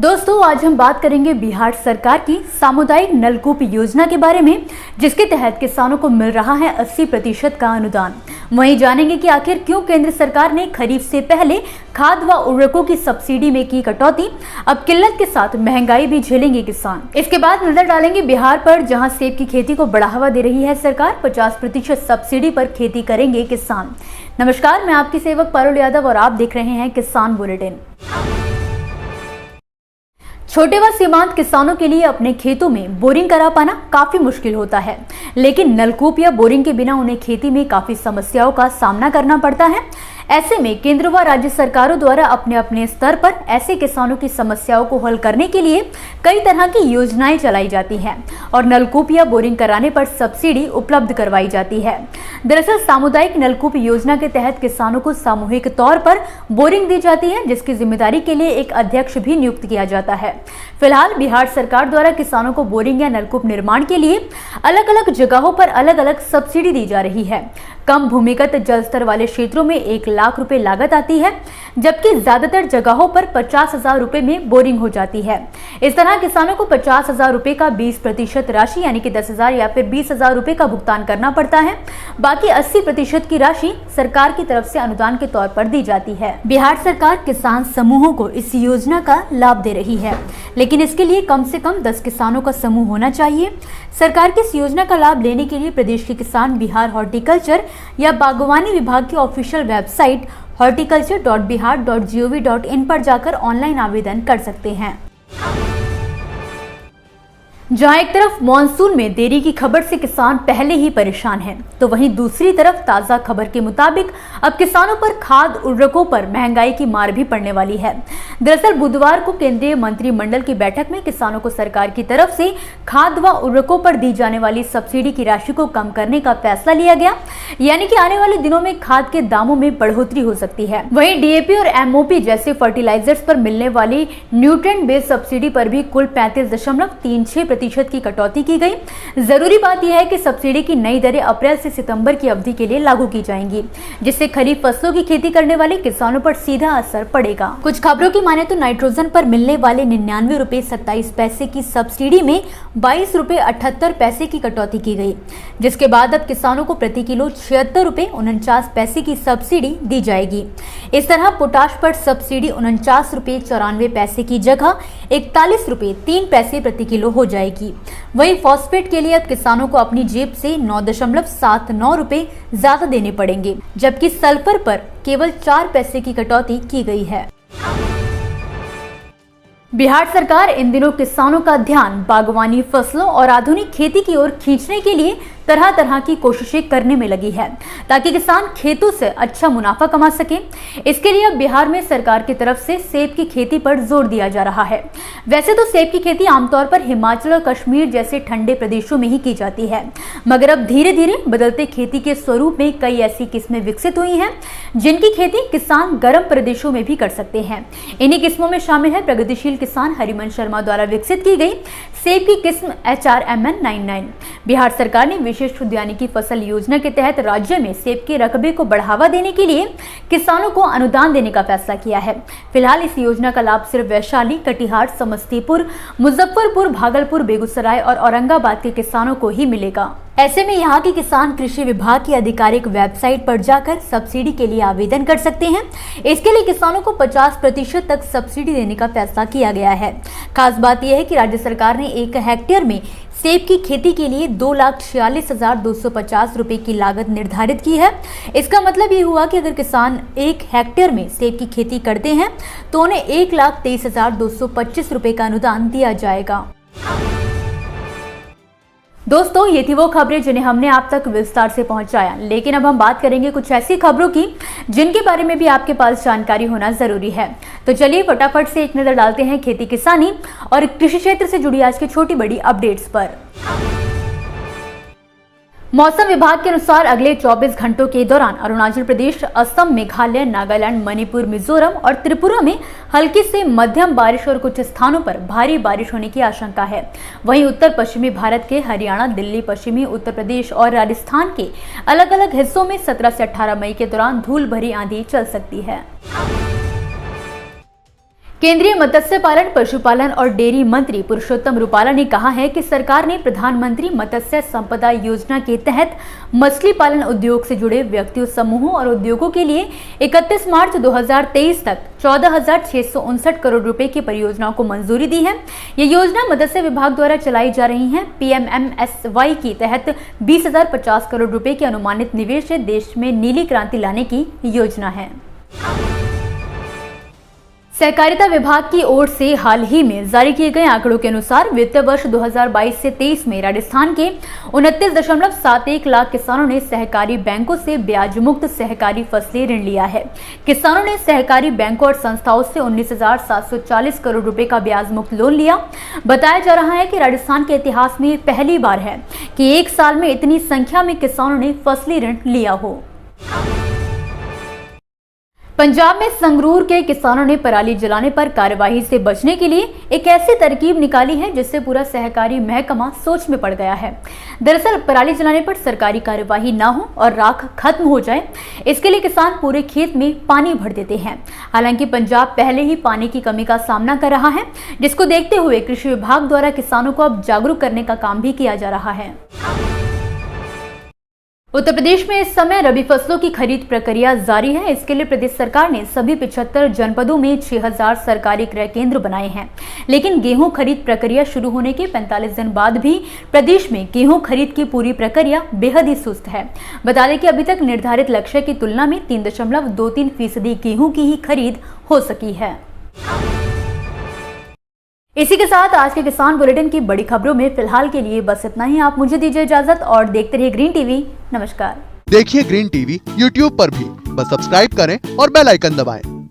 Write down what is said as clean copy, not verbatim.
दोस्तों, आज हम बात करेंगे बिहार सरकार की सामुदायिक नलकूप योजना के बारे में, जिसके तहत किसानों को मिल रहा है 80% का अनुदान। वहीं जानेंगे कि आखिर क्यों केंद्र सरकार ने खरीफ से पहले खाद व उर्वरकों की सब्सिडी में की कटौती। अब किल्लत के साथ महंगाई भी झेलेंगे किसान। इसके बाद नजर डालेंगे बिहार पर, जहां सेब की खेती को बढ़ावा दे रही है सरकार। 50% सब्सिडी पर खेती करेंगे किसान। नमस्कार, मैं आपकी सेवक पारुल यादव और आप देख रहे हैं किसान बुलेटिन। छोटे व सीमांत किसानों के लिए अपने खेतों में बोरिंग करा पाना काफी मुश्किल होता है, लेकिन नलकूप या बोरिंग के बिना उन्हें खेती में काफी समस्याओं का सामना करना पड़ता है। ऐसे में केंद्र व राज्य सरकारों द्वारा अपने अपने स्तर पर ऐसे किसानों की समस्याओं को हल करने के लिए कई तरह की योजनाएं चलाई जाती हैं और नलकूप या बोरिंग कराने पर सब्सिडी उपलब्ध करवाई जाती है। दरअसल सामुदायिक नलकूप योजना के तहत किसानों को सामूहिक तौर पर बोरिंग दी जाती है, जिसकी जिम्मेदारी के लिए एक अध्यक्ष भी नियुक्त किया जाता है। फिलहाल बिहार सरकार द्वारा किसानों को बोरिंग या नलकूप निर्माण के लिए अलग अलग जगहों पर अलग अलग सब्सिडी दी जा रही है। कम भूमिगत जल स्तर वाले क्षेत्रों में 1 लाख रुपए लागत आती है, जबकि ज्यादातर जगहों पर 50,000 रुपए में बोरिंग हो जाती है। इस तरह किसानों को 50,000 रुपए का 20% राशि यानी कि 10,000 या फिर 20,000 रुपए का भुगतान करना पड़ता है। बाकी 80% की राशि सरकार की तरफ से अनुदान के तौर पर दी जाती है। बिहार सरकार किसान समूहों को इस योजना का लाभ दे रही है, लेकिन इसके लिए कम से कम 10 किसानों का समूह होना चाहिए। सरकार की इस योजना का लाभ लेने के लिए प्रदेश के किसान बिहार हॉर्टिकल्चर या बागवानी विभाग की ऑफिशियल वेबसाइट horticulture.bihar.gov.in पर जाकर ऑनलाइन आवेदन कर सकते हैं। जहां एक तरफ मॉनसून में देरी की खबर से किसान पहले ही परेशान हैं, तो वहीं दूसरी तरफ ताजा खबर के मुताबिक अब किसानों पर खाद उर्वरकों पर महंगाई की मार भी पड़ने वाली है। दरअसल बुधवार को केंद्रीय मंत्रिमंडल की बैठक में किसानों को सरकार की तरफ से खाद व उर्वरकों पर दी जाने वाली सब्सिडी की राशि को कम करने का फैसला लिया गया, यानी कि आने वाले दिनों में खाद के दामों में बढ़ोतरी हो सकती है। वहीं डीएपी और एमओपी जैसे फर्टिलाइजर्स पर मिलने वाली न्यूट्रिएंट बेस्ड सब्सिडी पर भी कुल 35.36% की कटौती की गई। जरूरी बात यह है कि सब्सिडी की नई दरें अप्रैल से सितंबर की अवधि के लिए लागू की जाएंगी, जिससे खरीफ फसलों की खेती करने वाले किसानों पर सीधा असर पड़ेगा। कुछ खबरों की माने तो नाइट्रोजन पर मिलने वाले 99 रुपए 27 पैसे की सब्सिडी में 22 रुपए 78 पैसे की कटौती की गई, जिसके बाद अब किसानों को प्रति किलो 76 रुपए 49 पैसे की सब्सिडी दी जाएगी। इस तरह पोटाश पर सब्सिडी 49 रुपए 94 पैसे की जगह 41 रुपए 3 पैसे प्रति किलो हो जाएगी। वहीं फॉस्फेट के लिए अब किसानों को अपनी जेब से 9.79 रुपए ज्यादा देने पड़ेंगे, जबकि सल्फर पर केवल 4 पैसे की कटौती की गई है। बिहार सरकार इन दिनों किसानों का ध्यान बागवानी फसलों और आधुनिक खेती की ओर खींचने के लिए तरह तरह की कोशिशें करने में लगी है, ताकि किसान खेतों से अच्छा मुनाफा कमा सके। इसके लिए अब बिहार में सरकार की तरफ से सेब की खेती पर जोर दिया जा रहा है। वैसे तो सेब की खेती आमतौर पर हिमाचल और कश्मीर जैसे ठंडे प्रदेशों में ही की जाती है, मगर अब धीरे धीरे बदलते खेती के स्वरूप में कई ऐसी किस्में विकसित हुई हैं, जिनकी खेती किसान गर्म प्रदेशों में भी कर सकते हैं। इन्हीं किस्मों में शामिल है प्रगतिशील किसान हरिवंश शर्मा द्वारा विकसित की गई सेब की किस्म HRMN99। बिहार सरकार ने विशेष उद्यानिकी फसल योजना के तहत राज्य में सेब के रकबे को बढ़ावा देने के लिए किसानों को अनुदान देने का फैसला किया है। फिलहाल इस योजना का लाभ सिर्फ वैशाली, कटिहार, समस्तीपुर, मुजफ्फरपुर, भागलपुर, बेगूसराय और औरंगाबाद के किसानों को ही मिलेगा। ऐसे में यहाँ के किसान कृषि विभाग की आधिकारिक वेबसाइट पर जाकर सब्सिडी के लिए आवेदन कर सकते हैं। इसके लिए किसानों को 50% तक सब्सिडी देने का फैसला किया गया है। खास बात यह है कि राज्य सरकार ने 1 हेक्टेयर में सेब की खेती के लिए 2,46,250 रुपए की लागत निर्धारित की है। इसका मतलब ये हुआ कि अगर किसान 1 हेक्टेयर में सेब की खेती करते हैं तो उन्हें 1,23,225 रुपए का अनुदान दिया जाएगा। दोस्तों, ये थी वो खबरें जिन्हें हमने आप तक विस्तार से पहुंचाया, लेकिन अब हम बात करेंगे कुछ ऐसी खबरों की जिनके बारे में भी आपके पास जानकारी होना जरूरी है। तो चलिए फटाफट से एक नजर डालते हैं खेती किसानी और कृषि क्षेत्र से जुड़ी आज की छोटी बड़ी अपडेट्स पर। मौसम विभाग के अनुसार अगले 24 घंटों के दौरान अरुणाचल प्रदेश, असम, मेघालय, नागालैंड, मणिपुर, मिजोरम और त्रिपुरा में हल्की से मध्यम बारिश और कुछ स्थानों पर भारी बारिश होने की आशंका है। वहीं उत्तर पश्चिमी भारत के हरियाणा, दिल्ली, पश्चिमी उत्तर प्रदेश और राजस्थान के अलग अलग हिस्सों में 17 से 18 मई के दौरान धूल भरी आंधी चल सकती है। केंद्रीय मत्स्य पालन, पशुपालन और डेयरी मंत्री पुरुषोत्तम रूपाला ने कहा है कि सरकार ने प्रधानमंत्री मत्स्य संपदा योजना के तहत मछली पालन उद्योग से जुड़े व्यक्तियों, समूहों और उद्योगों के लिए 31 मार्च 2023 तक 14,659 करोड़ रुपए की परियोजनाओं को मंजूरी दी है। ये योजना मत्स्य विभाग द्वारा चलाई जा रही है। PMMSY के तहत 20,050 करोड़ रुपए के अनुमानित निवेश से देश में नीली क्रांति लाने की योजना है। सहकारिता विभाग की ओर से हाल ही में जारी किए गए आंकड़ों के अनुसार वित्त वर्ष 2022 से 23 में राजस्थान के 29.71 लाख किसानों ने सहकारी बैंकों से ब्याज मुक्त सहकारी फसली ऋण लिया है। किसानों ने सहकारी बैंकों और संस्थाओं से 19,740 करोड़ रुपए का ब्याज मुक्त लोन लिया। बताया जा रहा है कि राजस्थान के इतिहास में पहली बार है कि एक साल में इतनी संख्या में किसानों ने फसली ऋण लिया हो। पंजाब में संगरूर के किसानों ने पराली जलाने पर कार्यवाही से बचने के लिए एक ऐसी तरकीब निकाली है जिससे पूरा सहकारी महकमा सोच में पड़ गया है। दरअसल पराली जलाने पर सरकारी कार्यवाही ना हो और राख खत्म हो जाए, इसके लिए किसान पूरे खेत में पानी भर देते हैं। हालांकि पंजाब पहले ही पानी की कमी का सामना कर रहा है, जिसको देखते हुए कृषि विभाग द्वारा किसानों को अब जागरूक करने का काम भी किया जा रहा है। उत्तर प्रदेश में इस समय रबी फसलों की खरीद प्रक्रिया जारी है। इसके लिए प्रदेश सरकार ने सभी 75 जनपदों में 6,000 सरकारी क्रय केंद्र बनाए हैं। लेकिन गेहूं खरीद प्रक्रिया शुरू होने के 45 दिन बाद भी प्रदेश में गेहूं खरीद की पूरी प्रक्रिया बेहद ही सुस्त है। बता दें कि अभी तक निर्धारित लक्ष्य की तुलना में 3.23% गेहूं की ही खरीद हो सकी है। इसी के साथ आज के किसान बुलेटिन की बड़ी खबरों में फिलहाल के लिए बस इतना ही। आप मुझे दीजिए इजाजत और देखते रहिए ग्रीन टीवी। नमस्कार। देखिए ग्रीन टीवी YouTube पर भी, बस सब्सक्राइब करें और बेल आइकन दबाएं।